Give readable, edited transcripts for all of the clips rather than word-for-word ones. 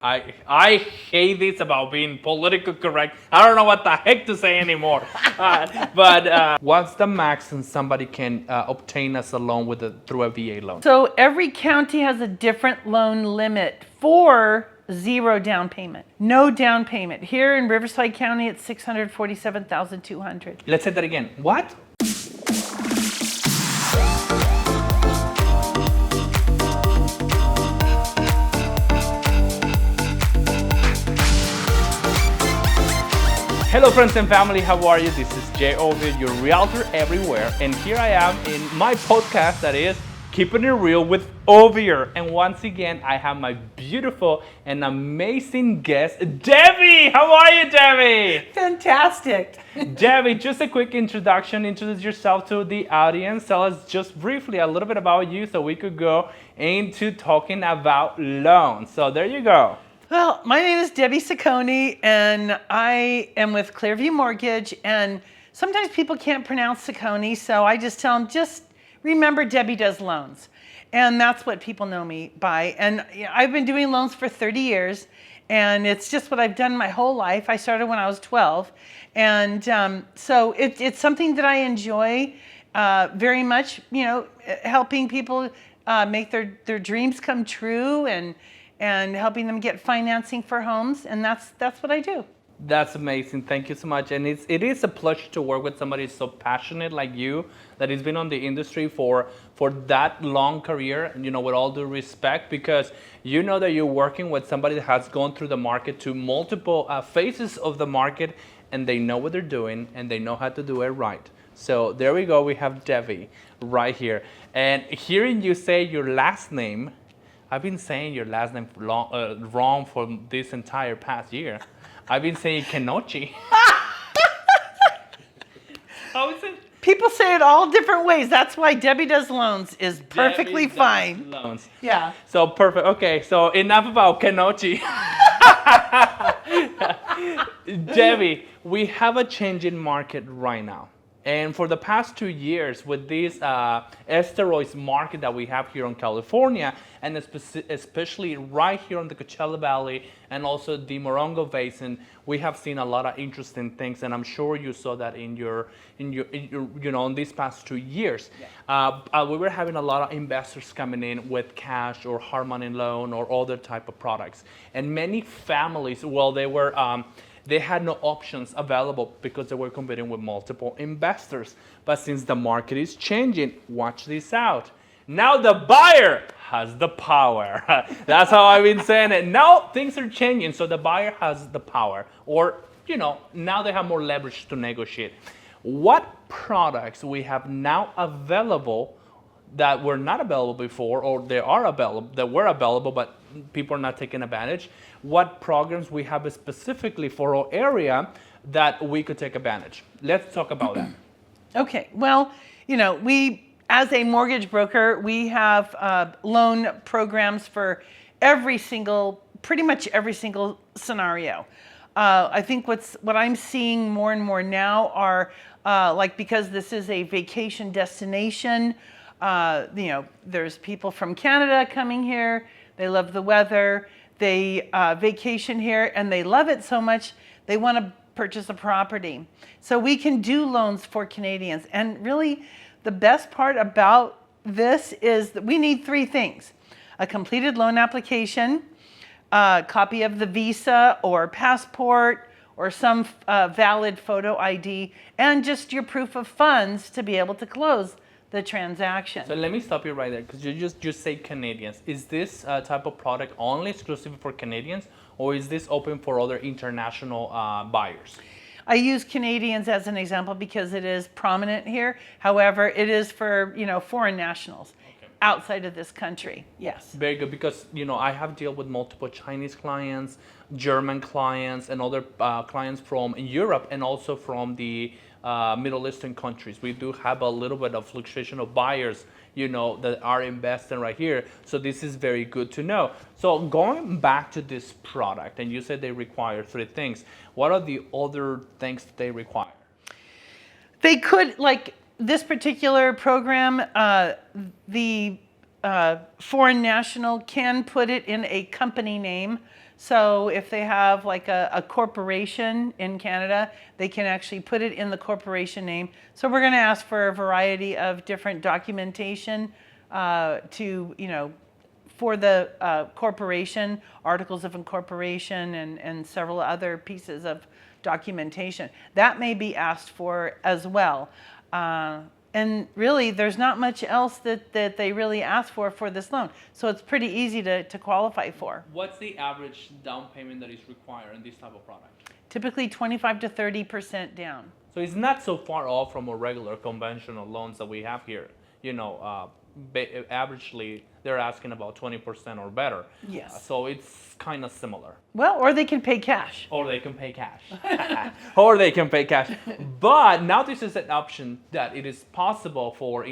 I hate this about being politically correct. I don't know what the heck to say anymore. What's the maximum somebody can obtain as a loan through a VA loan? So every county has a different loan limit for zero down payment. No down payment. Here in Riverside County, it's $647,200. Let's say that again. What? Hello friends and family, how are you? This is Ovier, your realtor everywhere, and here I am in my podcast that is Keeping It Real with Ovier. And once again, I have my beautiful and amazing guest, Debi. How are you, Debi? Fantastic. Debi, just a quick introduction. Introduce yourself to the audience. Tell us just briefly a little bit about you so we could go into talking about loans. So there you go. Well, my name is Debi Cecconi, and I am with Clearview Mortgage, and sometimes people can't pronounce Cecconi, so I just tell them, just remember Debi Does Loans. And that's what people know me by. And I've been doing loans for 30 years, and it's just what I've done my whole life. I started when I was 12, and so it's something that I enjoy very much, helping people make their dreams come true, and helping them get financing for homes, and that's what I do. That's amazing. Thank you so much. And it is a pleasure to work with somebody so passionate like you, that has been on the industry for that long career, with all due respect, because you know that you're working with somebody that has gone through the market to multiple phases of the market, and they know what they're doing and they know how to do it right. So there we go. We have Debi right here. And hearing you say your last name, I've been saying your last name wrong for this entire past year. I've been saying Kenochi. How is it? People say it all different ways. That's why Debi Does Loans is perfectly Debi fine. Does Loans. Yeah. So perfect. Okay, so enough about Kenochi. Debi, we have a changing market right now. And for the past 2 years, with this steroids market that we have here in California, and especially right here in the Coachella Valley and also the Morongo Basin, we have seen a lot of interesting things, and I'm sure you saw that in these past 2 years. Yeah. We were having a lot of investors coming in with cash or hard money loan or other type of products, and many families, they had no options available because they were competing with multiple investors. But since the market is changing, watch this out. Now the buyer has the power. That's how I've been saying it. Now things are changing, so the buyer has the power. Or, now they have more leverage to negotiate. What products we have now available that were not available before, or that were available, but people are not taking advantage? What programs we have specifically for our area that we could take advantage? Let's talk about that. Okay. Well, we, as a mortgage broker, we have loan programs for pretty much every single scenario. I think what I'm seeing more and more now are because this is a vacation destination. There's people from Canada coming here. They love the weather. They vacation here, and they love it so much they want to purchase a property. So we can do loans for Canadians. And really, the best part about this is that we need 3 things: a completed loan application, a copy of the visa or passport, or some valid photo ID, and just your proof of funds to be able to close the transaction. So let me stop you right there, because you just say Canadians. Is this type of product only exclusive for Canadians, or is this open for other international buyers? I use Canadians as an example because it is prominent here. However, it is for foreign nationals outside of this country. Yes. Very good, because I have dealt with multiple Chinese clients, German clients, and other clients from Europe, and also from the Middle Eastern countries. We do have a little bit of fluctuation of buyers, that are investing right here. So this is very good to know. So going back to this product, and you said they require 3 things. What are the other things that they require? They could, like this particular program, the foreign national can put it in a company name. So if they have like a corporation in Canada, they can actually put it in the corporation name. So we're going to ask for a variety of different documentation for the corporation, articles of incorporation, and several other pieces of documentation. That may be asked for as well. And really, there's not much else that they really ask for this loan. So it's pretty easy to qualify for. What's the average down payment that is required in this type of product? Typically 25 to 30% down. So it's not so far off from a regular conventional loans that we have here. Averagely, they're asking about 20% or better. Yes. So it's kind of similar. Well, or they can pay cash. Or they can pay cash. Or they can pay cash. But now this is an option that it is possible for,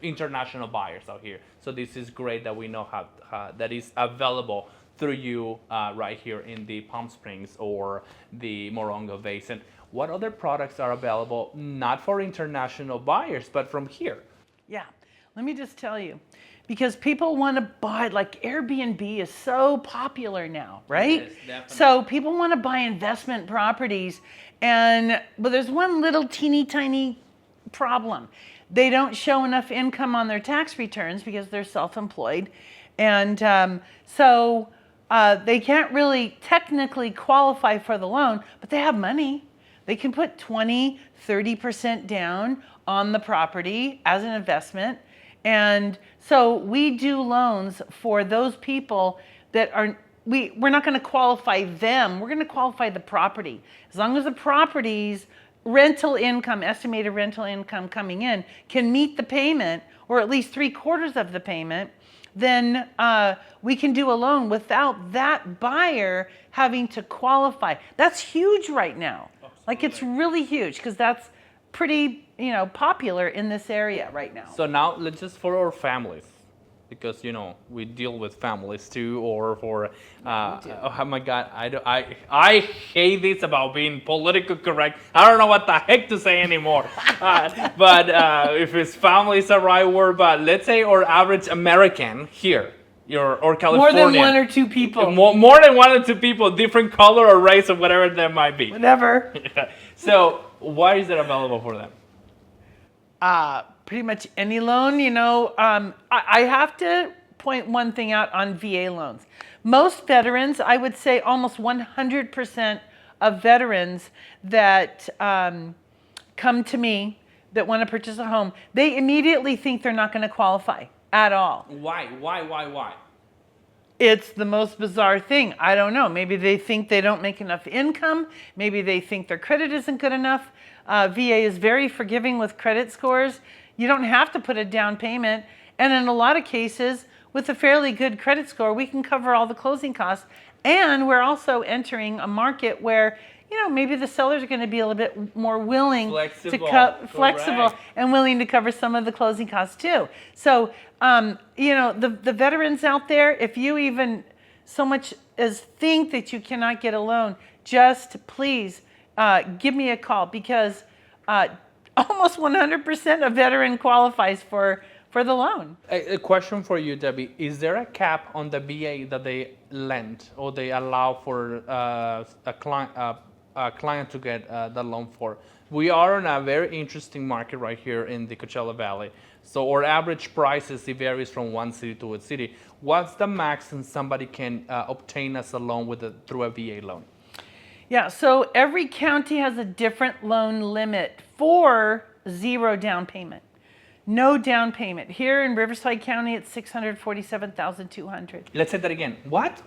international buyers out here. So this is great that we know how that is available through you right here in the Palm Springs or the Morongo Basin. What other products are available, not for international buyers, but from here? Yeah, let me just tell you, because people want to buy, like Airbnb is so popular now, right? Yes, definitely. So people want to buy investment properties, but there's one little teeny tiny problem. They don't show enough income on their tax returns because they're self-employed, and so they can't really technically qualify for the loan, but they have money. They can put 20, 30% down on the property as an investment. And so we do loans for those people that we're not going to qualify them. We're going to qualify the property. As long as the property's rental income, estimated rental income coming in, can meet the payment, or at least 3/4 of the payment, then we can do a loan without that buyer having to qualify. That's huge right now. Like, it's really huge because that's pretty, popular in this area right now. So now let's just for our families, because we deal with families too, or for oh my God, I hate this about being politically correct. I don't know what the heck to say anymore. But if it's family is the right word, but let's say our average American here. Or California. More than one or two people. More than one or two people, different color or race or whatever that might be. Whatever. So why is it available for them? Pretty much any loan, I have to point one thing out on VA loans. Most veterans, I would say almost 100% of veterans that come to me that want to purchase a home, they immediately think they're not going to qualify at all. Why? It's the most bizarre thing. I don't know. Maybe they think they don't make enough income. Maybe they think their credit isn't good enough. VA is very forgiving with credit scores. You don't have to put a down payment. And in a lot of cases, with a fairly good credit score, we can cover all the closing costs. And we're also entering a market where, maybe the sellers are going to be a little bit more willing flexible and willing to cover some of the closing costs too. So, the veterans out there, if you even so much as think that you cannot get a loan, just please give me a call, because almost 100% of veteran qualifies for the loan. A question for you, Debbie. Is there a cap on the VA that they lend or they allow for a client to get the loan for? We are in a very interesting market right here in the Coachella Valley. So our average prices, it varies from one city to a city. What's the maximum somebody can obtain as a loan through a VA loan? Yeah, so every county has a different loan limit for 0 down payment. No down payment. Here in Riverside County, it's $647,200. Let's say that again. What?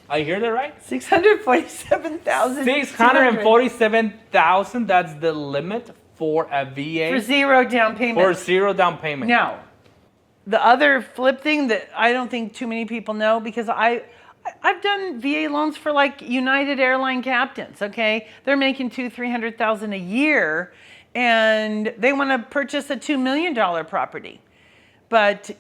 I hear that right? $647,000. $647,000. That's the limit for a VA. For 0 down payment. For 0 down payment. Now, the other flip thing that I don't think too many people know, because I've done VA loans for like United Airline captains. Okay, they're making $200,000-300,000 a year, and they want to purchase a $2 million property. But,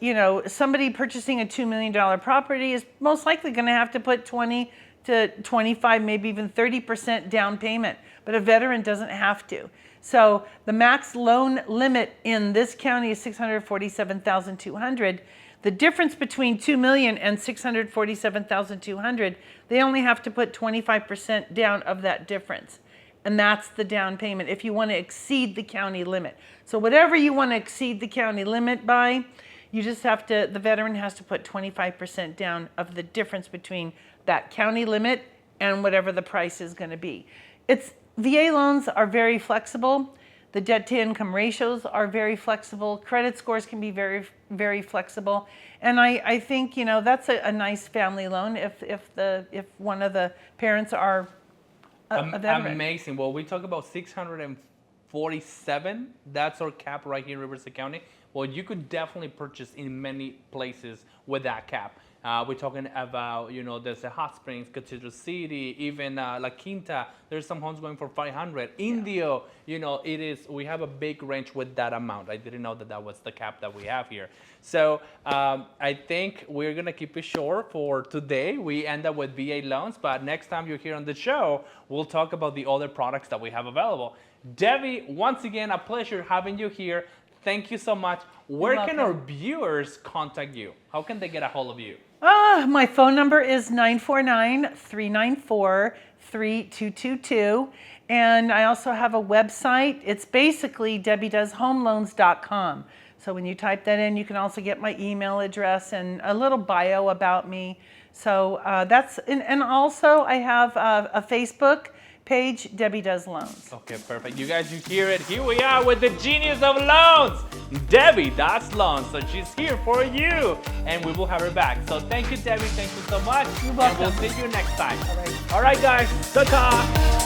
somebody purchasing a $2 million property is most likely going to have to put 20 to 25, maybe even 30% down payment. But a veteran doesn't have to. So the max loan limit in this county is $647,200. The difference between 2 million and 647,200, they only have to put 25% down of that difference. And that's the down payment if you want to exceed the county limit. So whatever you want to exceed the county limit by, you just have to, the veteran has to put 25% down of the difference between that county limit and whatever the price is going to be. VA loans are very flexible. The debt to income ratios are very flexible. Credit scores can be very, very flexible. And I think, you know, that's a nice family loan if one of the parents are a veteran. Amazing. Well, we talk about 647. That's our cap right here in Riverside County. Well, you could definitely purchase in many places with that cap. We're talking about, you know, there's a Hot Springs, Cathedral City, even La Quinta. There's some homes going for 500. Indio, you know, we have a big range with that amount. I didn't know that was the cap that we have here. So I think we're going to keep it short for today. We end up with VA loans, but next time you're here on the show, we'll talk about the other products that we have available. Debi, once again, a pleasure having you here. Thank you so much. Where can our viewers contact you? How can they get a hold of you? My phone number is 949-394-3222. And I also have a website. It's basically DebiDoesHomeLoans.com. So when you type that in, you can also get my email address and a little bio about me. So and also I have a Facebook page, Debi Does Loans. Okay, perfect. You guys, you hear it. Here we are with the genius of loans, Debi Does Loans. So she's here for you, and we will have her back. So thank you, Debi. Thank you so much. You're welcome. And we'll see you next time. All right. All right, guys. Ta-ta.